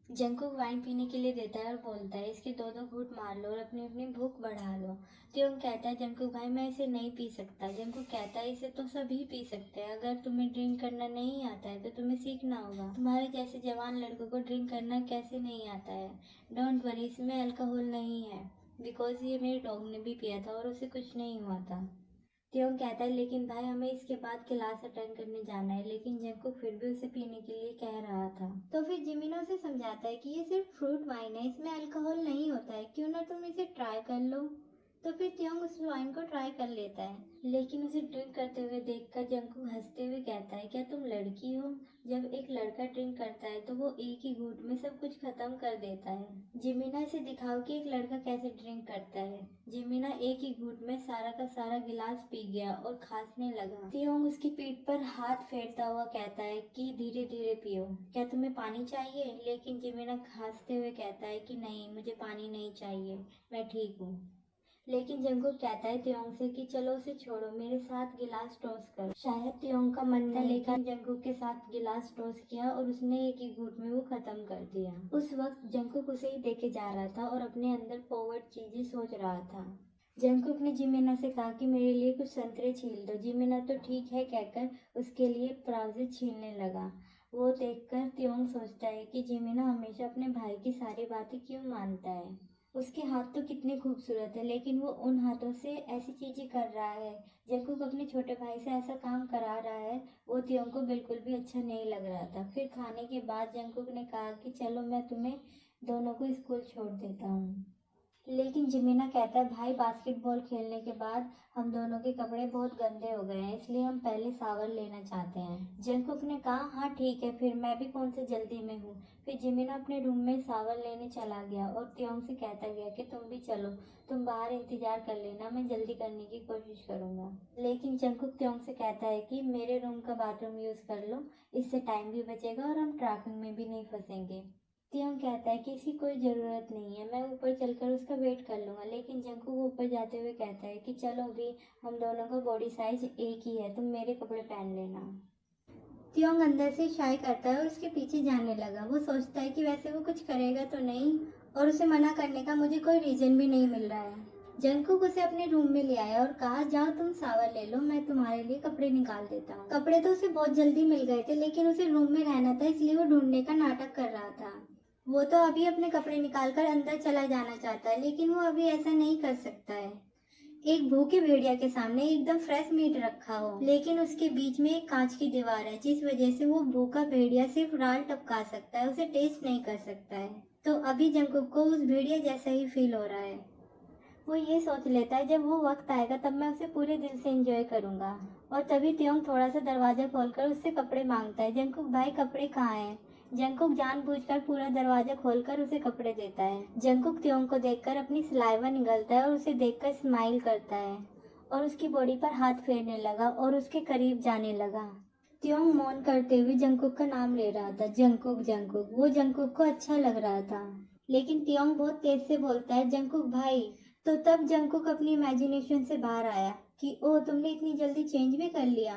Jungkook wine पीने के लिए देता है और बोलता है इसके दो दो घूंट मार लो और अपनी अपनी भूख बढ़ा लो। त्योंग कहता है जंकुक भाई मैं इसे नहीं पी सकता। जंकुक कहता है इसे तो सभी पी सकते हैं, अगर तुम्हें ड्रिंक करना नहीं आता है तो तुम्हें सीखना होगा। तुम्हारे जैसे जवान लड़कों को ड्रिंक करना कैसे नहीं आता है। डोंट वरी, इसमें अल्कोहल नहीं है, बिकॉज ये मेरे डॉग ने भी पिया था और उसे कुछ नहीं हुआ था। त्योंग कहता है लेकिन भाई हमें इसके बाद क्लास अटेंड करने जाना है, लेकिन जंकुक फिर भी उसे पीने के लिए कह रहा था। तो फिर जिमिनो उसे समझाता है कि ये सिर्फ फ्रूट वाइन है, इसमें अल्कोहल नहीं होता है, क्यों ना तुम इसे ट्राई कर लो। तो फिर त्योंग उस वाइन को ट्राई कर लेता है, लेकिन उसे ड्रिंक करते हुए देखकर जंकुक हंसते हुए कहता है क्या तुम लड़की हो। जब एक लड़का ड्रिंक करता है तो वो एक ही घूंट में सब कुछ खत्म कर देता है। जिमिना इसे दिखाओ कि एक लड़का कैसे ड्रिंक करता है। जिमिना एक ही घूंट में सारा का सारा गिलास पी गया और खांसने लगा। त्योंग उसकी पीठ पर हाथ फेरता हुआ कहता है कि धीरे धीरे पियो, क्या तुम्हें पानी चाहिए। लेकिन जिमिना खांसते हुए कहता है कि नहीं, मुझे पानी नहीं चाहिए, मैं ठीक हूँ। लेकिन जंकुक कहता है त्योंग से कि चलो उसे छोड़ो, मेरे साथ गिलास टॉस करो। शायद त्योंग का मन था, लेकिन जंकुक के साथ गिलास टॉस किया और उसने एक ही घूंट में वो खत्म कर दिया। उस वक्त जंकुक उसे ही देखे जा रहा था और अपने अंदर फॉरवर्ड चीजें सोच रहा था। जंकुक ने जिमिना से कहा कि मेरे लिए कुछ संतरे छील दो। जिमिना तो ठीक है कहकर उसके लिए प्राउजे छीलने लगा। वो देखकर त्योंग सोचता है कि जिमिना हमेशा अपने भाई की सारी बातें क्यों मानता है। उसके हाथ तो कितने खूबसूरत है, लेकिन वो उन हाथों से ऐसी चीजें कर रहा है। जंकुक अपने छोटे भाई से ऐसा काम करा रहा है, वो त्योंग को बिल्कुल भी अच्छा नहीं लग रहा था। फिर खाने के बाद जंकुक ने कहा कि चलो मैं तुम्हें दोनों को स्कूल छोड़ देता हूँ। लेकिन जिमिना कहता है भाई बास्केटबॉल खेलने के बाद हम दोनों के कपड़े बहुत गंदे हो गए हैं, इसलिए हम पहले शावर लेना चाहते हैं। जंकुक ने कहा हाँ ठीक है, फिर मैं भी कौन से जल्दी में हूँ। फिर जिमिना अपने रूम में शावर लेने चला गया और त्योंग से कहता गया कि तुम भी चलो, तुम बाहर इंतजार कर लेना, मैं जल्दी करने की कोशिश करूंगा। लेकिन जंकुक त्योंग से कहता है कि मेरे रूम का बाथरूम यूज कर लो, इससे टाइम भी बचेगा और हम ट्रैफिक में भी नहीं फंसेंगे। त्योंग कहता है कि इसकी कोई ज़रूरत नहीं है, मैं ऊपर चलकर उसका वेट कर लूँगा। लेकिन जंकुक ऊपर जाते हुए कहता है कि चलो अभी हम दोनों का बॉडी साइज एक ही है, तुम मेरे कपड़े पहन लेना। त्योंग अंदर से शाय करता है और उसके पीछे जाने लगा। वो सोचता है कि वैसे वो कुछ करेगा तो नहीं और उसे मना करने का मुझे कोई रीज़न भी नहीं मिल रहा है। जंकुक उसे अपने रूम में ले आया और कहा जाओ तुम शावर ले लो, मैं तुम्हारे लिए कपड़े निकाल देता हूँ। कपड़े तो उसे बहुत जल्दी मिल गए थे, लेकिन उसे रूम में रहना था, इसलिए वो ढूंढने का नाटक कर रहा था। वो तो अभी अपने कपड़े निकालकर अंदर चला जाना चाहता है, लेकिन वो अभी ऐसा नहीं कर सकता है। एक भूखे भेड़िया के सामने एकदम फ्रेश मीट रखा हो, लेकिन उसके बीच में एक कांच की दीवार है, जिस वजह से वो भूखा भेड़िया सिर्फ राल टपका सकता है, उसे टेस्ट नहीं कर सकता है। तो अभी जंकुक को उस भेड़िया जैसा ही फील हो रहा है। वो ये सोच लेता है जब वो वक्त आएगा तब मैं उसे पूरे दिल से एंजॉय करूंगा। और तभी त्योंग थोड़ा सा दरवाजा खोलकर उससे कपड़े मांगता है। जंकुक भाई कपड़े कहाँ हैं। जंकुक जानबूझकर पूरा दरवाजा खोलकर उसे कपड़े देता है। जंकुक त्योंग को देखकर अपनी सलाइवा निगलता है और उसे देखकर स्माइल करता है और उसकी बॉडी पर हाथ फेरने लगा और उसके करीब जाने लगा। त्योंग मौन करते हुए जंकुक का नाम ले रहा था, जंकुक जंकुक। वो जंकुक को अच्छा लग रहा था, लेकिन त्योंग बहुत तेज से बोलता है जंकुक भाई। तो तब जंकुक अपनी इमेजिनेशन से बाहर आया कि ओह तुमने इतनी जल्दी चेंज भी कर लिया।